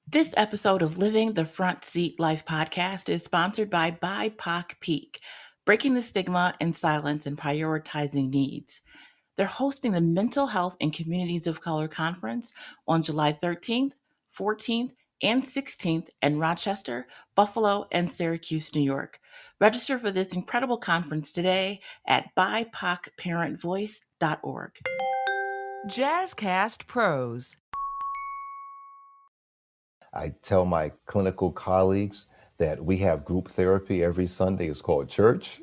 This episode of Living the Front Seat Life podcast is sponsored by BIPOC Peak, breaking the stigma in silence and prioritizing needs. They're hosting the Mental Health in Communities of Color Conference on July 13th, 14th, and 16th in Rochester, Buffalo, and Syracuse, New York. Register for this incredible conference today at bipocparentvoice.org. Jazzcast Pros. I tell my clinical colleagues that we have group therapy every Sunday. It's called church.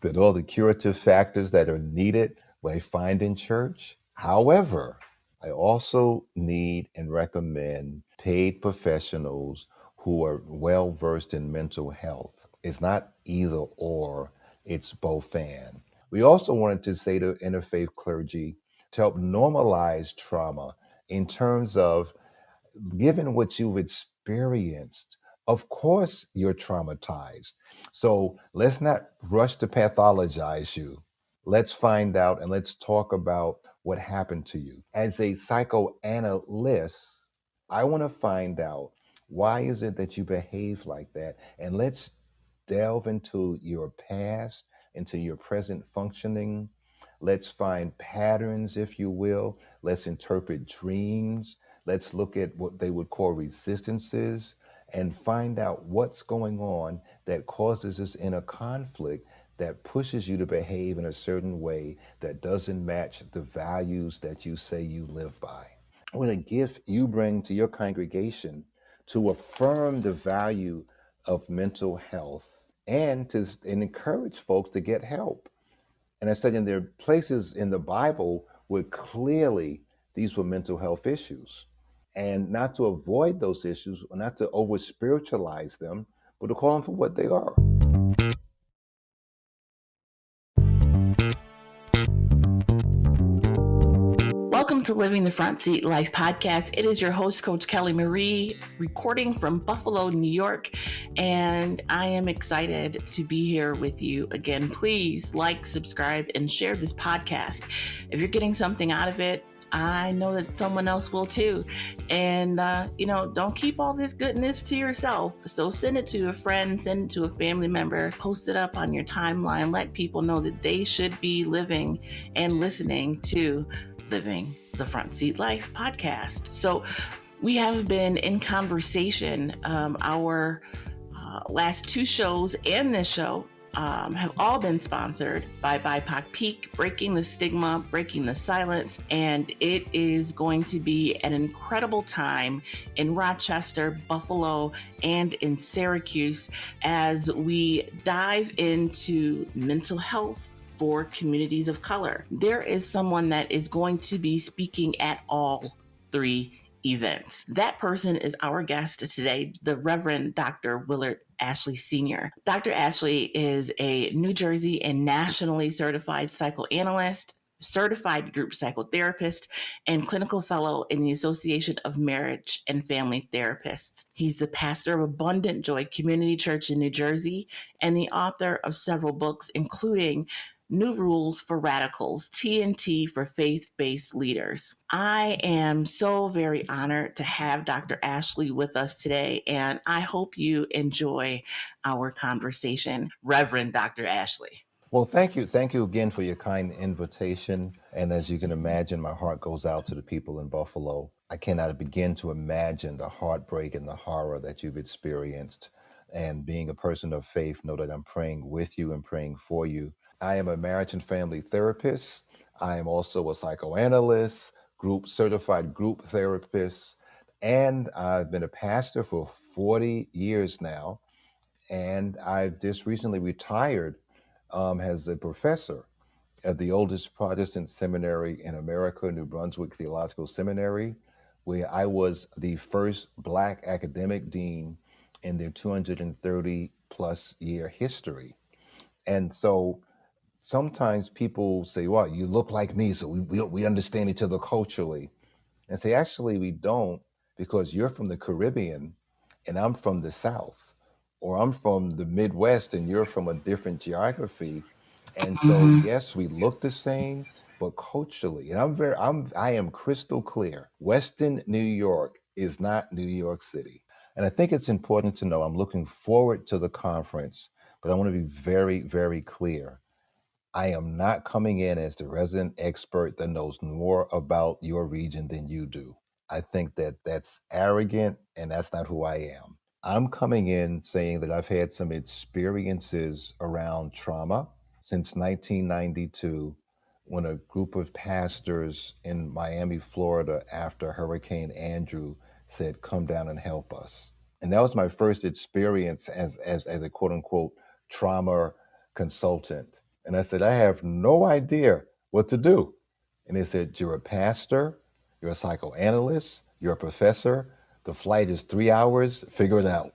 That all the curative factors that are needed, I find in church. However, I also need and recommend paid professionals who are well versed in mental health. It's not either or, it's both and. We also wanted to say to interfaith clergy to help normalize trauma in terms of given what you've experienced, of course you're traumatized. So let's not rush to pathologize you. Let's find out and let's talk about what happened to you. As a psychoanalyst, I want to find out why is it that you behave like that? And let's delve into your past, into your present functioning. Let's find patterns, if you will. Let's interpret dreams. Let's look at what they would call resistances and find out what's going on that causes this inner conflict that pushes you to behave in a certain way that doesn't match the values that you say you live by. What a gift you bring to your congregation to affirm the value of mental health and encourage folks to get help. And I said, and there are places in the Bible where clearly these were mental health issues. And not to avoid those issues, or not to over spiritualize them, but to call them for what they are. Welcome to Living the Front Seat Life podcast. It is your host, Coach Kelly Marie, recording from Buffalo, New York, and I am excited to be here with you again. Please like, subscribe, and share this podcast. If you're getting something out of it, I know that someone else will too. And, don't keep all this goodness to yourself. So send it to a friend, send it to a family member, post it up on your timeline. Let people know that they should be living and listening to Living the Front Seat Life podcast. So we have been in conversation. Our last two shows and this show have all been sponsored by BIPOC Peak, breaking the stigma, breaking the silence, and it is going to be an incredible time in Rochester, Buffalo, and in Syracuse as we dive into mental health for communities of color. There is someone that is going to be speaking at all three events. That person is our guest today, the Reverend Dr. Willard Ashley Sr. Dr. Ashley is a New Jersey and nationally certified psychoanalyst, certified group psychotherapist, and clinical fellow in the Association of Marriage and Family Therapists. He's the pastor of Abundant Joy Community Church in New Jersey and the author of several books, including New Rules for Radicals, TNT for Faith-Based Leaders. I am so very honored to have Dr. Ashley with us today, and I hope you enjoy our conversation. Reverend Dr. Ashley. Well, thank you. Thank you again for your kind invitation. And as you can imagine, my heart goes out to the people in Buffalo. I cannot begin to imagine the heartbreak and the horror that you've experienced. And being a person of faith, know that I'm praying with you and praying for you. I am a marriage and family therapist. I am also a psychoanalyst, certified group therapist, and I've been a pastor for 40 years now. And I've just recently retired as a professor at the oldest Protestant seminary in America, New Brunswick Theological Seminary, where I was the first Black academic dean in their 230 plus year history. And so sometimes people say, well, you look like me, so we understand each other culturally. And say, actually, we don't, because you're from the Caribbean and I'm from the South, or I'm from the Midwest and you're from a different geography. And so, yes, we look the same, but culturally, and I am crystal clear. Western New York is not New York City. And I think it's important to know I'm looking forward to the conference, but I want to be very, very clear. I am not coming in as the resident expert that knows more about your region than you do. I think that that's arrogant and that's not who I am. I'm coming in saying that I've had some experiences around trauma since 1992 when a group of pastors in Miami, Florida, after Hurricane Andrew said, "Come down and help us." And that was my first experience as a quote unquote trauma consultant. And I said, "I have no idea what to do." And they said, "You're a pastor, you're a psychoanalyst, you're a professor. The flight is 3 hours, figure it out."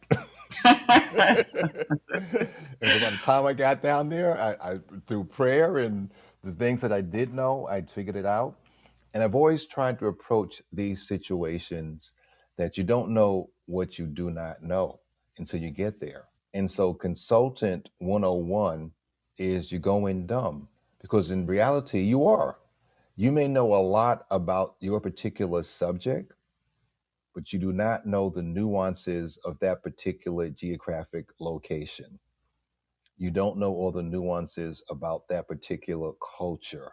And so by the time I got down there, I through prayer and the things that I did know, I figured it out. And I've always tried to approach these situations that you don't know what you do not know until you get there. And so consultant 101 is you go in dumb because in reality you are. You may know a lot about your particular subject, but you do not know the nuances of that particular geographic location. You don't know all the nuances about that particular culture.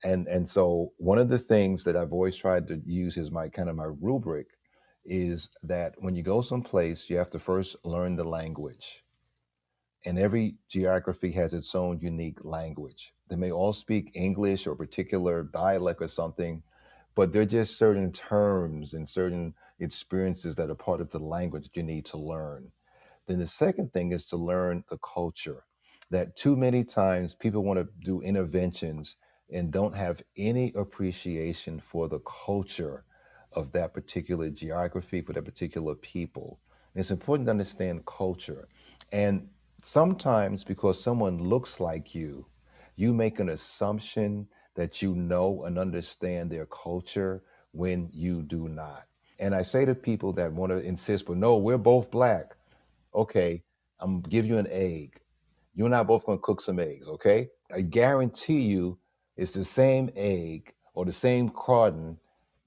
And so one of the things that I've always tried to use as my kind of my rubric is that when you go someplace, you have to first learn the language. And every geography has its own unique language. They may all speak English or particular dialect or something, but there are just certain terms and certain experiences that are part of the language that you need to learn. Then the second thing is to learn the culture. That too many times people want to do interventions and don't have any appreciation for the culture of that particular geography, for that particular people. And it's important to understand culture. And sometimes because someone looks like you make an assumption that you know and understand their culture when you do not. And I say to people that want to insist, but no, we're both black. Okay, I'm gonna give you an egg. You and I both gonna cook some eggs, okay? I guarantee you it's the same egg or the same carton.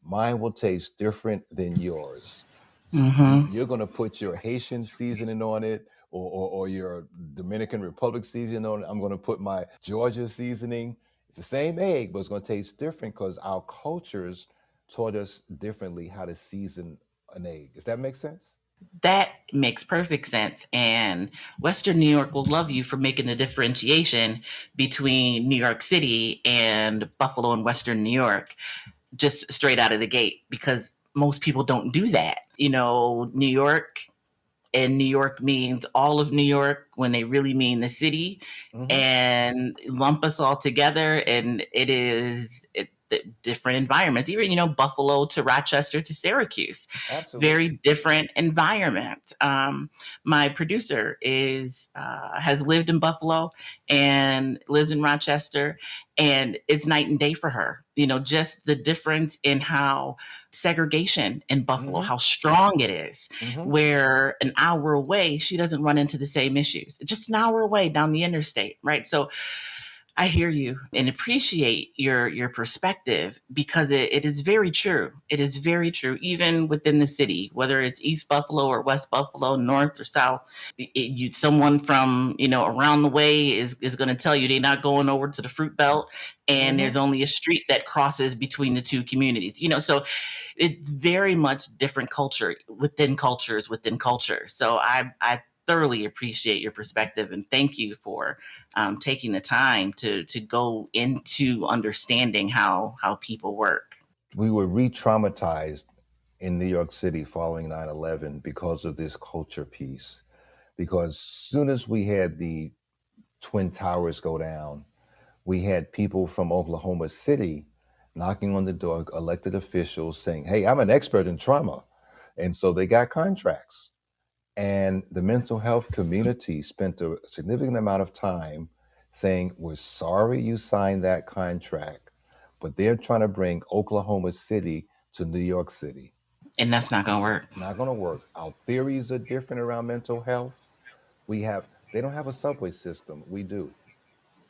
Mine will taste different than yours. Mm-hmm. You're gonna put your Haitian seasoning on it or your Dominican Republic seasoning on it. I'm gonna put my Georgia seasoning. It's the same egg, but it's gonna taste different because our cultures taught us differently how to season an egg. Does that make sense? That makes perfect sense. And Western New York will love you for making the differentiation between New York City and Buffalo and Western New York just straight out of the gate because most people don't do that. New York and New York means all of New York when they really mean the city Mm-hmm. and lump us all together. And different environments, even, Buffalo to Rochester to Syracuse, very Absolutely. different environment. My producer has lived in Buffalo and lives in Rochester, and it's night and day for her. Just the difference in how segregation in Buffalo, Mm-hmm. how strong it is, Mm-hmm. where an hour away, she doesn't run into the same issues. Just an hour away down the interstate, right? So I hear you and appreciate your perspective because it is very true. It is very true, even within the city, whether it's East Buffalo or West Buffalo, North or South. Someone from around the way is going to tell you they're not going over to the fruit belt, and Mm-hmm. there's only a street that crosses between the two communities. So it's very much different culture within cultures within culture. So I thoroughly appreciate your perspective and thank you for taking the time to go into understanding how people work. We were re-traumatized in New York City following 9/11 because of this culture piece. Because soon as we had the Twin Towers go down, we had people from Oklahoma City knocking on the door, elected officials saying, "Hey, I'm an expert in trauma." And so they got contracts. And the mental health community spent a significant amount of time saying, "We're sorry you signed that contract, but they're trying to bring Oklahoma City to New York City." And that's not going to work. Not going to work. Our theories are different around mental health. They don't have a subway system. We do.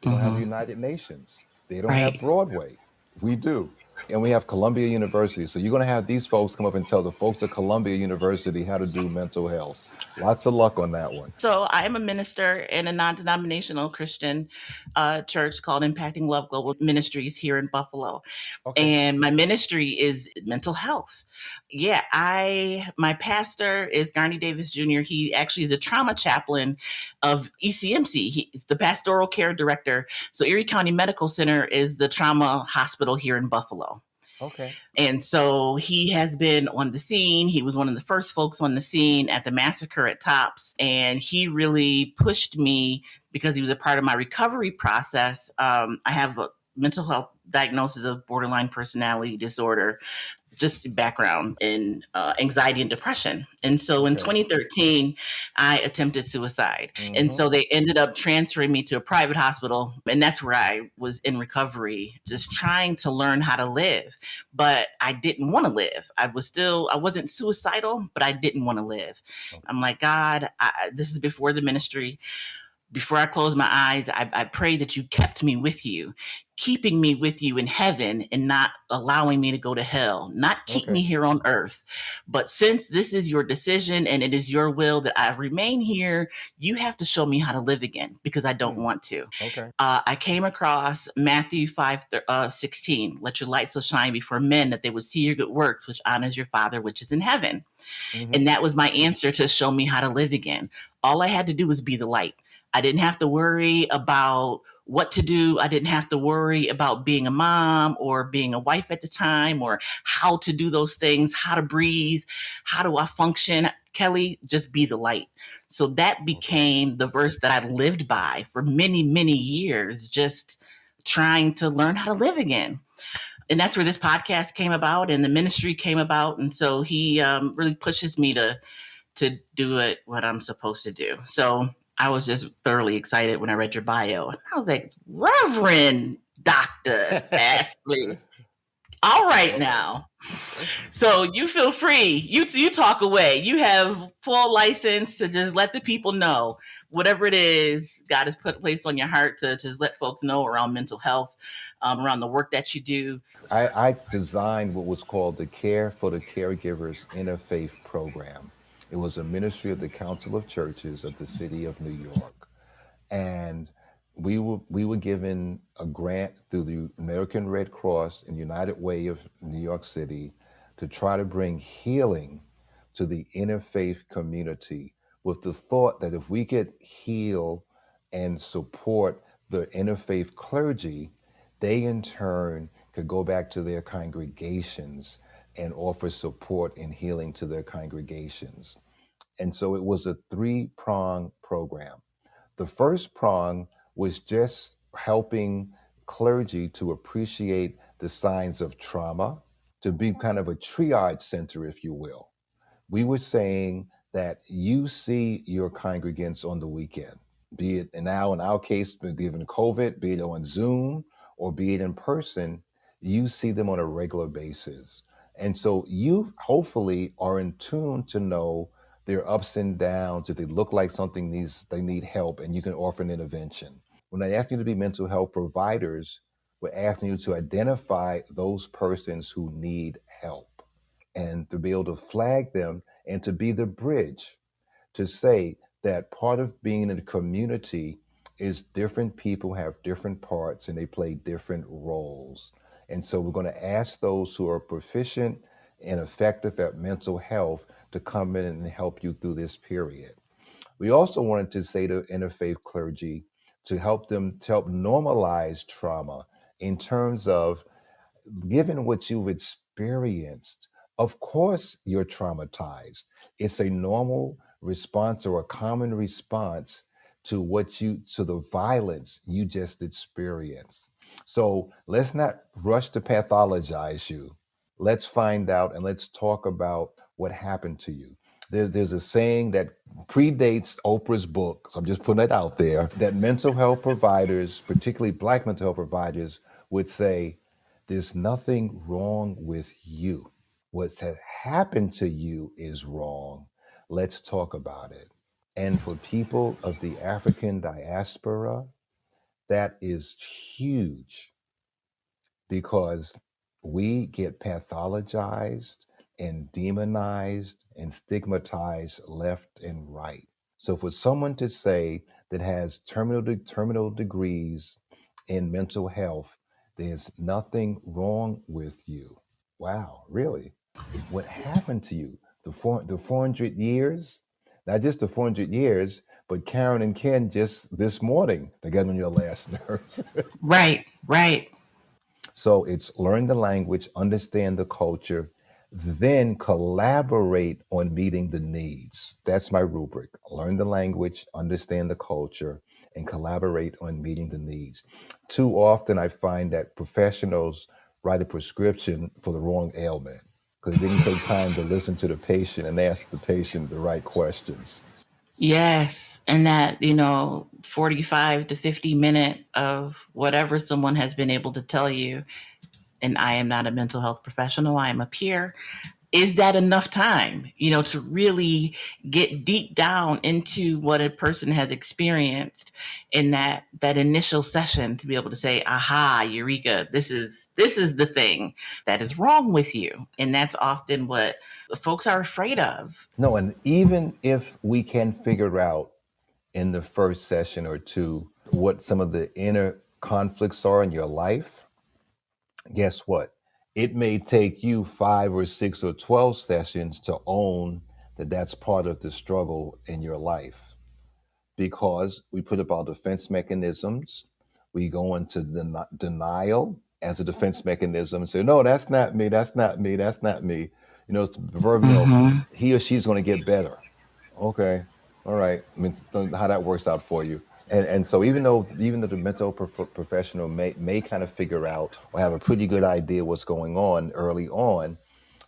They don't have the Hmm. United Nations. They don't have Right. Broadway. We do. And we have Columbia University. So you're going to have these folks come up and tell the folks at Columbia University how to do mental health. Lots of luck on that one. So I am a minister in a non-denominational Christian church called Impacting Love Global Ministries here in Buffalo. Okay. And my ministry is mental health. Yeah, my pastor is Garney Davis Jr. He actually is a trauma chaplain of ECMC. He's the pastoral care director. So Erie County Medical Center is the trauma hospital here in Buffalo. Okay. And so he has been on the scene. He was one of the first folks on the scene at the massacre at Tops. And he really pushed me because he was a part of my recovery process. I have a mental health diagnosis of borderline personality disorder, just background in anxiety and depression. And so in Okay. 2013, I attempted suicide. And Mm-hmm. so they ended up transferring me to a private hospital. And that's where I was in recovery, just trying to learn how to live. But I didn't want to live. I wasn't suicidal, but I didn't want to live. Okay. I'm like, God, this is before the ministry. Before I closed my eyes, I pray that you kept me with you, keeping me with you in heaven and not allowing me to go to hell, not keep Okay. me here on earth. But since this is your decision and it is your will that I remain here, you have to show me how to live again because I don't want to. Okay. I came across Matthew 5:16. Let your light so shine before men that they would see your good works, which honors your Father which is in heaven. Mm-hmm. And that was my answer to show me how to live again. All I had to do was be the light. I didn't have to worry about what to do. I didn't have to worry about being a mom or being a wife at the time or how to do those things, how to breathe, how do I function. Kelly, just be the light. So that became the verse that I lived by for many, many years, just trying to learn how to live again. And that's where this podcast came about and the ministry came about. And so he really pushes me to do it what I'm supposed to do. So I was just thoroughly excited when I read your bio. And I was like, Reverend Dr. Ashley. All right now. So you feel free. You talk away. You have full license to just let the people know whatever it is God has placed on your heart to just let folks know around mental health, around the work that you do. I designed what was called the Care for the Caregivers Interfaith program. It was a ministry of the Council of Churches of the City of New York. And we were given a grant through the American Red Cross and United Way of New York City to try to bring healing to the interfaith community with the thought that if we could heal and support the interfaith clergy, they in turn could go back to their congregations and offer support and healing to their congregations. And so it was a three-prong program. The first prong was just helping clergy to appreciate the signs of trauma, to be kind of a triage center, if you will. We were saying that you see your congregants on the weekend, be it and now in our case, given COVID, be it on Zoom or be it in person, you see them on a regular basis. And so you hopefully are in tune to know their ups and downs, if they look like something they need help, and you can offer an intervention. When they ask you to be mental health providers, we're asking you to identify those persons who need help and to be able to flag them and to be the bridge to say that part of being in a community is different people have different parts and they play different roles. And so we're going to ask those who are proficient and effective at mental health to come in and help you through this period. We also wanted to say to interfaith clergy to help them to help normalize trauma in terms of given what you've experienced, of course you're traumatized. It's a normal response or a common response to to the violence you just experienced. So let's not rush to pathologize you. Let's find out and let's talk about what happened to you. There's a saying that predates Oprah's book, so I'm just putting it out there, that mental health providers, particularly Black mental health providers, would say, there's nothing wrong with you. What has happened to you is wrong. Let's talk about it. And for people of the African diaspora, that is huge because we get pathologized and demonized and stigmatized left and right. So for someone to say that has terminal degrees in mental health, there's nothing wrong with you. Wow, really? What happened to you? The 400 years? Not just the 400 years, but Karen and Ken just this morning, they got on your last nerve. Right, right. So it's learn the language, understand the culture, then collaborate on meeting the needs. That's my rubric. Learn the language, understand the culture, and collaborate on meeting the needs. Too often, I find that professionals write a prescription for the wrong ailment because they didn't take time to listen to the patient and ask the patient the right questions. Yes. And that, 45 to 50 minute of whatever someone has been able to tell you, and I am not a mental health professional, I am a peer. Is that enough time, to really get deep down into what a person has experienced in that initial session to be able to say, aha, eureka, this is the thing that is wrong with you. And that's often what folks are afraid of. No, and even if we can figure out in the first session or two what some of the inner conflicts are in your life, guess what? It may take you 5 or 6 or 12 sessions to own that that's part of the struggle in your life because we put up our defense mechanisms. We go into denial as a defense mechanism and say, no, that's not me. That's not me. That's not me. It's the verb, Mm-hmm. he or she's going to get better. Okay. All right. I mean, how that works out for you. And so even though the mental professional may kind of figure out or have a pretty good idea what's going on early on,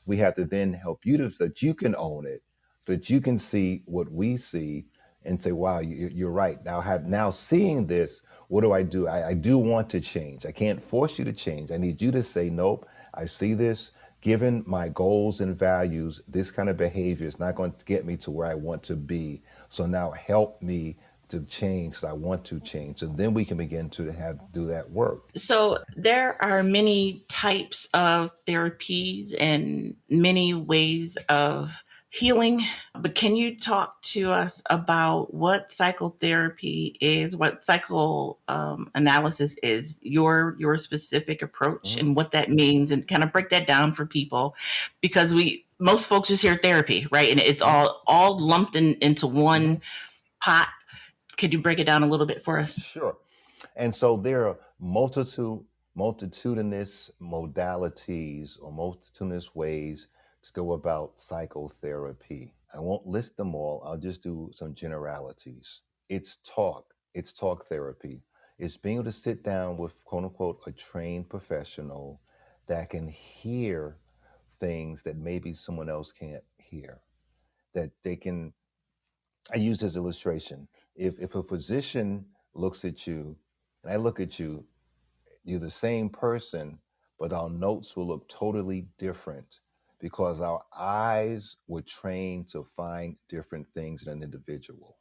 we have to then help you so that you can own it, so that you can see what we see and say, wow, you're right. Now seeing this, what do I do? I do want to change. I can't force you to change. I need you to say, nope, I see this. Given my goals and values, this kind of behavior is not going to get me to where I want to be. So now help me to change because I want to change. So then we can begin to do that work. So there are many types of therapies and many ways of healing. But can you talk to us about what psychotherapy is, what psychoanalysis is, your specific approach, Mhm. and what that means, and kind of break that down for people, because we most folks just hear therapy, right, and it's Mhm. all lumped into Mhm. one pot. Could you break it down a little bit for us? Sure. And so there are multitudinous modalities or multitudinous ways to go about psychotherapy. I won't list them all. I'll just do some generalities. It's talk. It's talk therapy. It's being able to sit down with quote unquote a trained professional that can hear things that maybe someone else can't hear. That they can I use this illustration. If a physician looks at you and I look at you, you're the same person, but our notes will look totally different because our eyes were trained to find different things in an individual.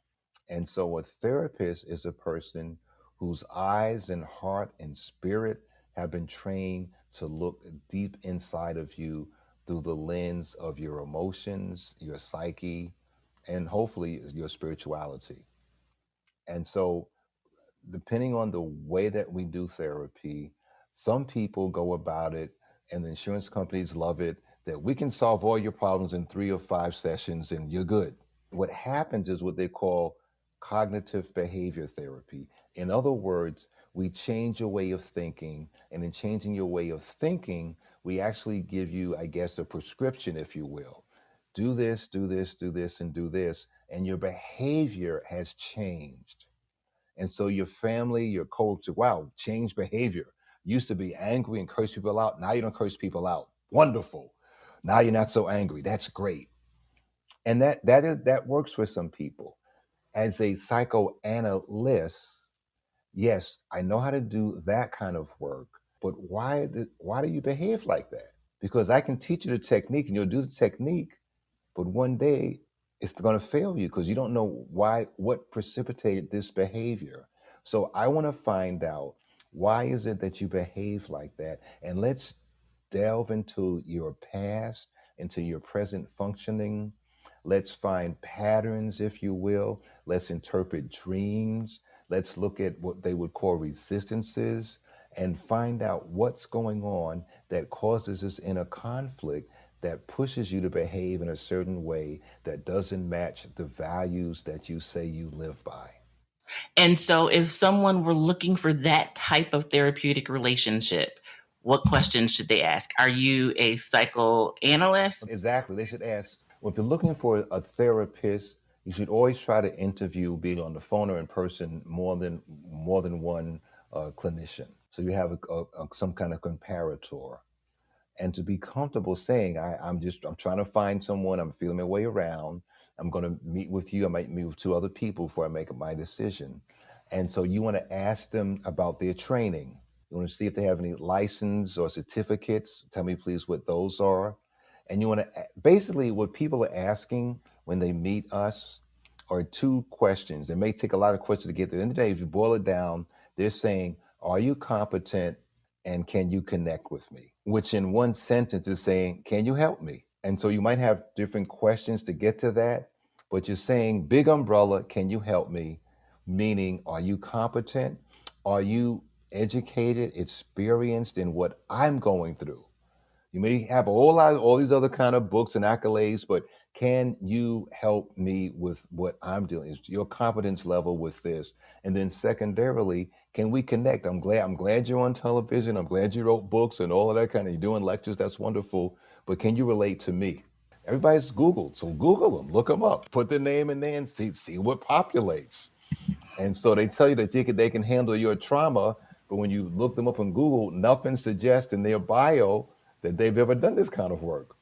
And so a therapist is a person whose eyes and heart and spirit have been trained to look deep inside of you through the lens of your emotions, your psyche, and hopefully your spirituality. And so depending on the way that we do therapy, some people go about it and the insurance companies love it that we can solve all your problems in 3 or 5 sessions and you're good. What happens is what they call cognitive behavior therapy. In other words, we change your way of thinking, and in changing your way of thinking, we actually give you, I guess, a prescription, if you will. Do this, do this, do this, and do this, and your behavior has changed. And so your family, your coach, wow, change behavior. Used to be angry and curse people out. Now you don't curse people out. Wonderful. Now you're not so angry. That's great. And that works for some people. As a psychoanalyst, yes, I know how to do that kind of work. But why do you behave like that? Because I can teach you the technique and you'll do the technique, but one day it's going to fail you because you don't know what precipitated this behavior. So I want to find out why is it that you behave like that, and let's delve into your past, into your present functioning. Let's find patterns, if you will. Let's interpret dreams. Let's look at what they would call resistances and find out what's going on that causes this inner conflict that pushes you to behave in a certain way that doesn't match the values that you say you live by. And so, if someone were looking for that type of therapeutic relationship, what questions should they ask? Are you a psychoanalyst? Exactly. They should ask, well, if you're looking for a therapist, you should always try to interview, be it on the phone or in person, more than one clinician. So you have some kind of comparator, and to be comfortable saying, I'm trying to find someone, I'm feeling my way around, I'm going to meet with you, I might meet with two other people before I make my decision. And so you want to ask them about their training. You want to see if they have any license or certificates. Tell me please what those are. And you want to basically, what people are asking when they meet us are two questions. It may take a lot of questions to get there. At the end of the day, if you boil it down, they're saying, are you competent and can you connect with me? Which in one sentence is saying, can you help me? And so you might have different questions to get to that, but you're saying, big umbrella, can you help me? Meaning, are you competent? Are you educated, experienced in what I'm going through? You may have all these other kind of books and accolades, but can you help me with what I'm dealing? Is your competence level with this? And then secondarily, can we connect? I'm glad you're on television. I'm glad you wrote books and all of that kind of, you're doing lectures. That's wonderful. But can you relate to me? Everybody's Googled. So Google them, look them up, put their name in there and see what populates. And so they tell you that they can handle your trauma, but when you look them up on Google, nothing suggests in their bio that they've ever done this kind of work.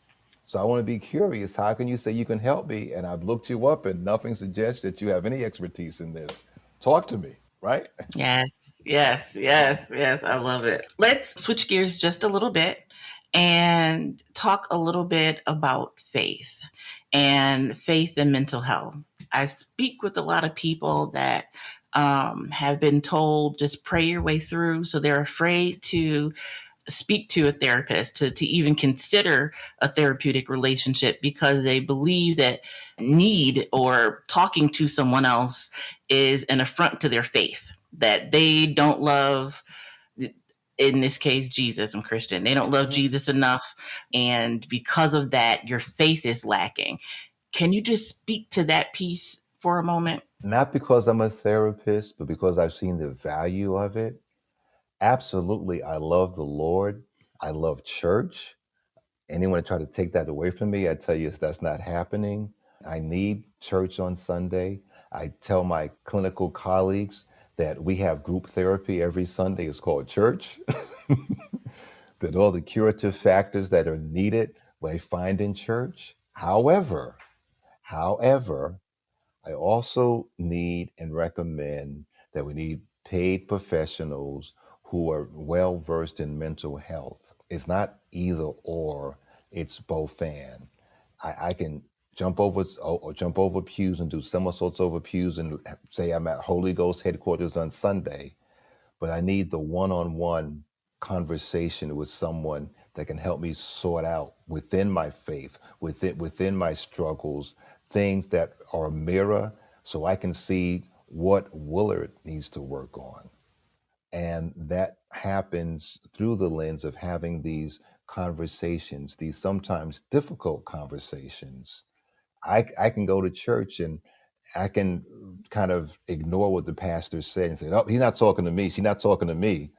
So I want to be curious. How can you say you can help me? And I've looked you up and nothing suggests that you have any expertise in this. Talk to me, right? Yes, yes, yes, yes. I love it. Let's switch gears just a little bit and talk a little bit about faith and faith and mental health. I speak with a lot of people that have been told just pray your way through. So they're afraid to speak to a therapist, to even consider a therapeutic relationship because they believe that need or talking to someone else is an affront to their faith, that they don't love, in this case, Jesus. I'm Christian. They don't love Mhm. Jesus enough. And because of that, your faith is lacking. Can you just speak to that piece for a moment? Not because I'm a therapist, but because I've seen the value of it. Absolutely. I love the Lord. I love church. Anyone try to take that away from me, I tell you that's not happening. I need church on Sunday. I tell my clinical colleagues that we have group therapy every Sunday. It's called church. That all the curative factors that are needed, we find in church. However, I also need and recommend that we need paid professionals who are well versed in mental health. It's not either or, it's both and. I can jump over pews and do somersaults over pews and say I'm at Holy Ghost headquarters on Sunday, but I need the one-on-one conversation with someone that can help me sort out within my faith, within my struggles, things that are a mirror so I can see what Willard needs to work on. And that happens through the lens of having these conversations, these sometimes difficult conversations. I can go to church and I can kind of ignore what the pastor said and say, "Oh, he's not talking to me. She's not talking to me."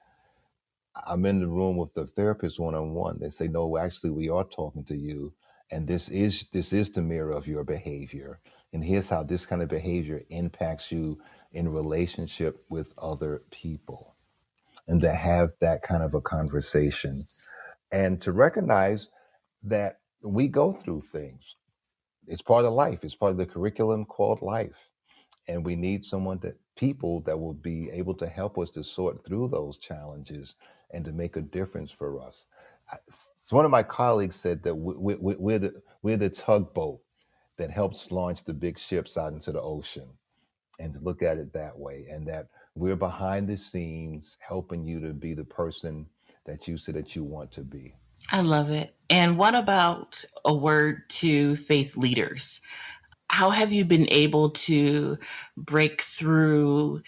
I'm in the room with the therapist one on one. They say, "No, actually, we are talking to you, and this is the mirror of your behavior, and here's how this kind of behavior impacts you in relationship with other people." And to have that kind of a conversation, and to recognize that we go through things. It's part of life. It's part of the curriculum called life. And we need people that will be able to help us to sort through those challenges and to make a difference for us. One of my colleagues said that we're the tugboat that helps launch the big ships out into the ocean, and to look at it that way, and that we're behind the scenes helping you to be the person that you said that you want to be. I love it. And what about a word to faith leaders? How have you been able to break through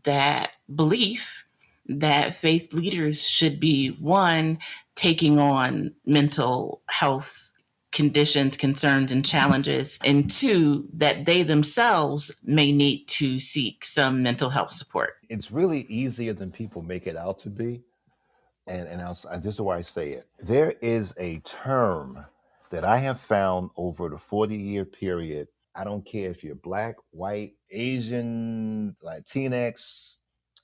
that belief that faith leaders should be, one, taking on mental health conditions, concerns, and challenges, and two, that they themselves may need to seek some mental health support? It's really easier than people make it out to be. This is why I say it. There is a term that I have found over the 40-year period. I don't care if you're Black, white, Asian, Latinx,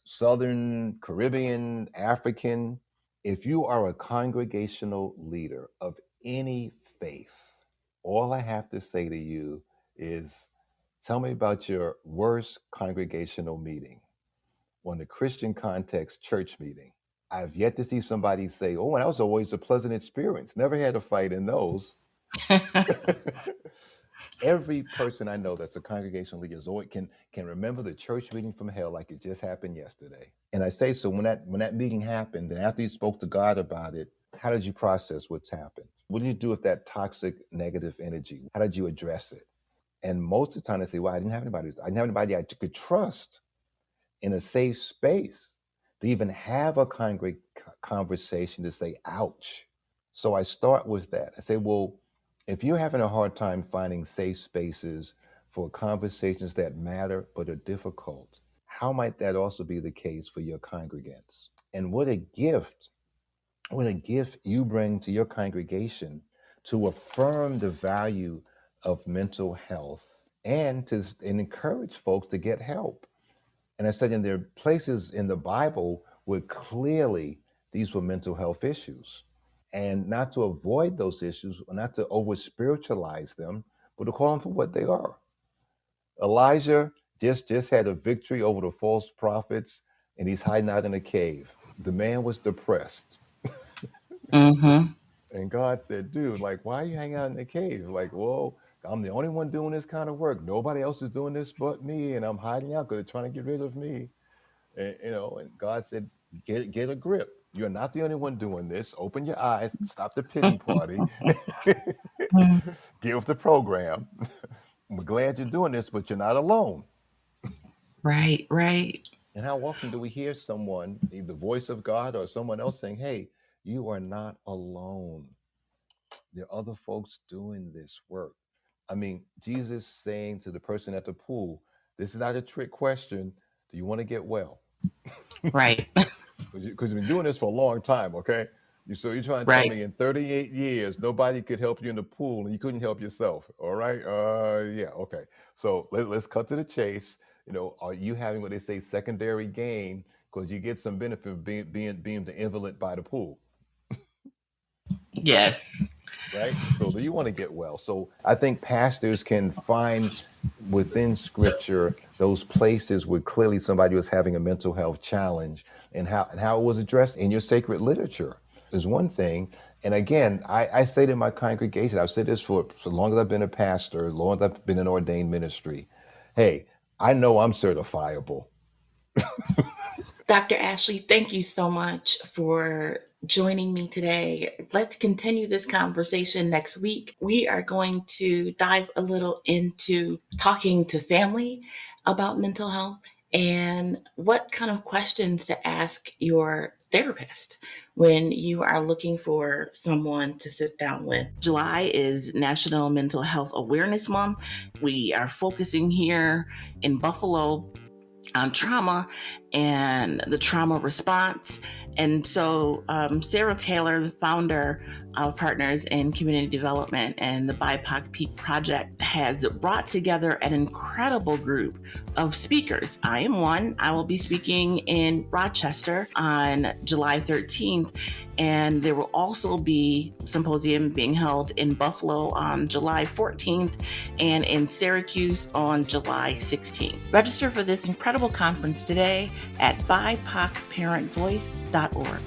Southern, Caribbean, African. If you are a congregational leader of any faith, all I have to say to you is, tell me about your worst congregational meeting. On the Christian context, church meeting. I've yet to see somebody say, "Oh, that was always a pleasant experience. Never had a fight in those." Every person I know that's a congregational leader can remember the church meeting from hell like it just happened yesterday. And I say, so when that meeting happened, and after you spoke to God about it, how did you process what's happened? What did you do with that toxic negative energy? How did you address it? And most of the time, they say, "Well, I didn't have anybody I could trust in a safe space to even have a conversation to say, ouch." So I start with that. I say, well, if you're having a hard time finding safe spaces for conversations that matter but are difficult, how might that also be the case for your congregants? And what a gift you bring to your congregation to affirm the value of mental health and encourage folks to get help. And I said, and there are places in the Bible where clearly these were mental health issues. And not to avoid those issues, or not to over spiritualize them, but to call them for what they are. Elijah just had a victory over the false prophets, and he's hiding out in a cave. The man was depressed. Mm-hmm. And God said, dude, why are you hanging out in the cave? Well, I'm the only one doing this kind of work. Nobody else is doing this but me, and I'm hiding out because they're trying to get rid of me. And God said, get a grip. You're not the only one doing this. Open your eyes, stop the pity party, get with the program. We're glad you're doing this, but you're not alone. Right, right. And how often do we hear someone, the voice of God or someone else saying, hey, you are not alone. There are other folks doing this work. I mean, Jesus saying to the person at the pool, this is not a trick question. Do you want to get well? Right. Because you've been doing this for a long time, okay? So you're trying to tell Right. me in 38 years, nobody could help you in the pool and you couldn't help yourself, all right? Yeah, okay. So let's cut to the chase. Are you having what they say secondary gain because you get some benefit of being the invalid by the pool? Yes. Right? So do you want to get well? So I think pastors can find within scripture those places where clearly somebody was having a mental health challenge and how it was addressed in your sacred literature is one thing. And again, I say to my congregation, I've said this for as long as I've been a pastor, as long as I've been in ordained ministry. Hey, I know I'm certifiable. Dr. Ashley, thank you so much for joining me today. Let's continue this conversation next week. We are going to dive a little into talking to family about mental health and what kind of questions to ask your therapist when you are looking for someone to sit down with. July is National Mental Health Awareness Month. We are focusing here in Buffalo on trauma and the trauma response. And so Sarah Taylor, the founder of Partners in Community Development and the BIPOC Peak Project, has brought together an incredible group of speakers. I am one. I will be speaking in Rochester on July 13th. And there will also be a symposium being held in Buffalo on July 14th and in Syracuse on July 16th. Register for this incredible conference today at BIPOCparentvoice.org.